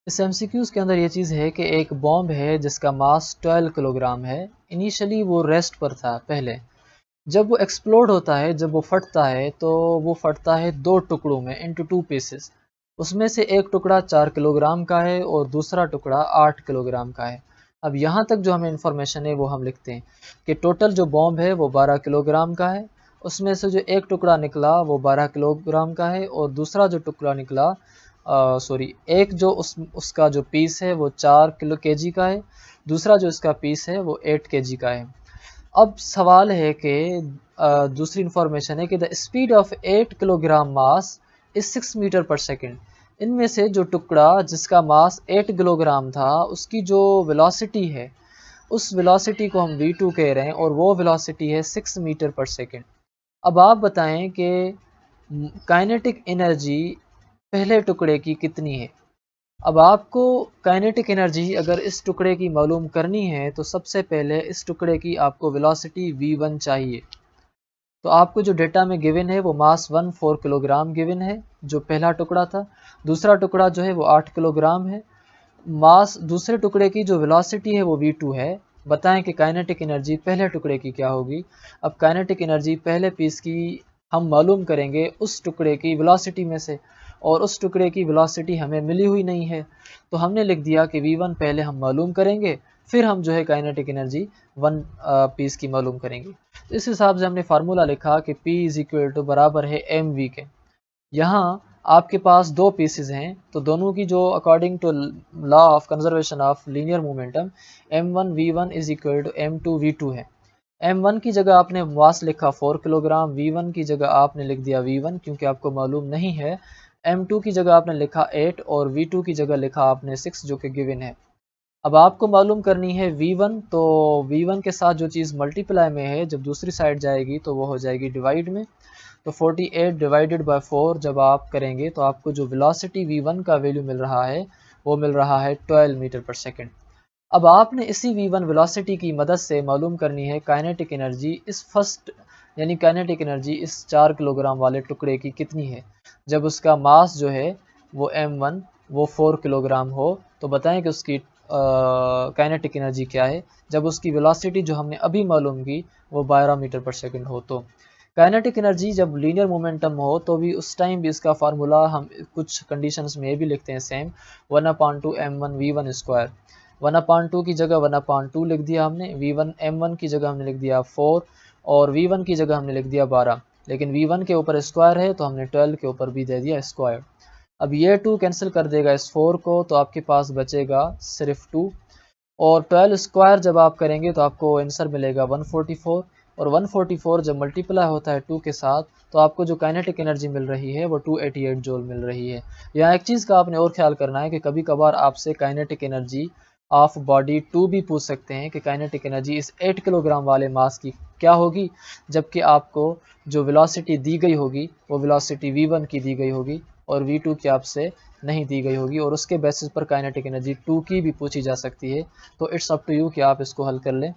इस एमसीक्यूज़ के अंदर ये चीज़ है कि एक बॉम्ब है जिसका मास 12 किलोग्राम है। इनिशियली वो रेस्ट पर था पहले। जब वो एक्सप्लोड होता है, जब वो फटता है, तो वो फटता है 2 टुकड़ों में, इनटू 2 पीसेस। उसमें से एक टुकड़ा 4 किलोग्राम का है और दूसरा टुकड़ा 8 किलोग्राम का है। अब यहाँ तक जो हमें इन्फॉर्मेशन है वो हम लिखते हैं कि टोटल जो बॉम्ब है वो 12 किलोग्राम का है। उसमें से जो एक टुकड़ा निकला वो 12 किलोग्राम का है और दूसरा जो टुकड़ा निकला एक जो उसका जो पीस है वो 4 किलो केजी का है। दूसरा जो इसका पीस है वो 8 केजी का है। अब सवाल है कि दूसरी इंफॉर्मेशन है कि the speed of 8 kilogram mass is 6 metre पर सेकेंड। इनमें से जो टुकड़ा जिसका मास 8 किलोग्राम था उसकी जो वेलोसिटी है, उस वेलोसिटी को हम v2 कह रहे हैं और वो वेलोसिटी है 6 मीटर पर सेकेंड। अब आप बताएं कि काइनेटिक एनर्जी पहले टुकड़े की कितनी है। अब आपको काइनेटिक एनर्जी अगर इस टुकड़े की मालूम करनी है तो सबसे पहले इस टुकड़े की आपको वेलोसिटी v1 चाहिए। तो आपको जो डेटा में गिवन है वो मास 14 किलोग्राम गिवन है, जो पहला टुकड़ा था। दूसरा टुकड़ा जो है वो 8 किलोग्राम है। मास दूसरे टुकड़े की जो वेलोसिटी है वो v2 है। बताएं कि काइनेटिक एनर्जी पहले टुकड़े की क्या होगी। अब काइनेटिक एनर्जी पहले पीस की हम मालूम करेंगे उस टुकड़े की वेलोसिटी में से, और उस टुकड़े की वेलोसिटी हमें मिली हुई नहीं है, तो हमने लिख दिया कि v1 पहले हम मालूम करेंगे, फिर हम जो है काइनेटिक एनर्जी वन पीस की मालूम करेंगे। तो इस हिसाब से हमने फार्मूला लिखा कि P इज इक्वल टू बराबर है mv के। यहाँ आपके पास दो पीसेज हैं तो दोनों की जो according to law of conservation of linear momentum m1 v1 is equal to m2 v2 है। m1 की जगह आपने मास लिखा 4 किलोग्राम, v1 की जगह आपने लिख दिया v1 क्योंकि आपको मालूम नहीं है। m2 की जगह आपने लिखा 8 और v2 की जगह लिखा आपने 6 जो कि गिवन है। अब आपको मालूम करनी है v1, तो v1 के साथ जो चीज़ मल्टीप्लाई में है जब दूसरी साइड जाएगी तो वो हो जाएगी डिवाइड में। तो 48 डिवाइडेड बाय 4 जब आप करेंगे तो आपको जो वेलोसिटी v1 का वैल्यू मिल रहा है वो मिल रहा है 12 मीटर पर सेकेंड। अब आपने इसी v1 वेलोसिटी की मदद से मालूम करनी है काइनेटिक एनर्जी इस फर्स्ट, यानी काइनेटिक एनर्जी इस 4 किलोग्राम वाले टुकड़े की कितनी है जब उसका मास जो है वो m1 वो 4 किलोग्राम हो। तो बताएं कि उसकी काइनेटिक एनर्जी क्या है जब उसकी वेलोसिटी जो हमने अभी मालूम की वो 12 मीटर पर सेकेंड हो। तो काइनेटिक एनर्जी जब लीनियर मोमेंटम हो तो भी उस टाइम भी इसका फार्मूला हम कुछ कंडीशंस में भी लिखते हैं सेम, 1/2 m1 v1 स्क्वायर। 1/2 की जगह 1/2 लिख दिया हमने, v1 m1 की जगह हमने लिख दिया 4 और v1 की जगह हमने लिख दिया 12, लेकिन v1 के ऊपर स्क्वायर है तो हमने 12 के ऊपर भी दे दिया स्क्वायर। अब ये 2 कैंसिल कर देगा इस 4 को तो आपके पास बचेगा सिर्फ 2, और 12 स्क्वायर जब आप करेंगे तो आपको आंसर मिलेगा 144, और 144 जब मल्टीप्लाई होता है 2 के साथ तो आपको जो काइनेटिक एनर्जी मिल रही है वो 288 जूल मिल रही है। यहाँ एक चीज़ का आपने और ख्याल करना है कि कभी कभार आपसे काइनेटिक एनर्जी ऑफ बॉडी 2 भी पूछ सकते हैं कि काइनेटिक एनर्जी इस 8 किलोग्राम वाले मास की क्या होगी, जबकि आपको जो वेलोसिटी दी गई होगी वो वेलोसिटी v1 की दी गई होगी और v2 की आपसे नहीं दी गई होगी, और उसके बेसिस पर काइनेटिक एनर्जी 2 की भी पूछी जा सकती है। तो इट्स अप टू यू कि आप इसको हल कर लें।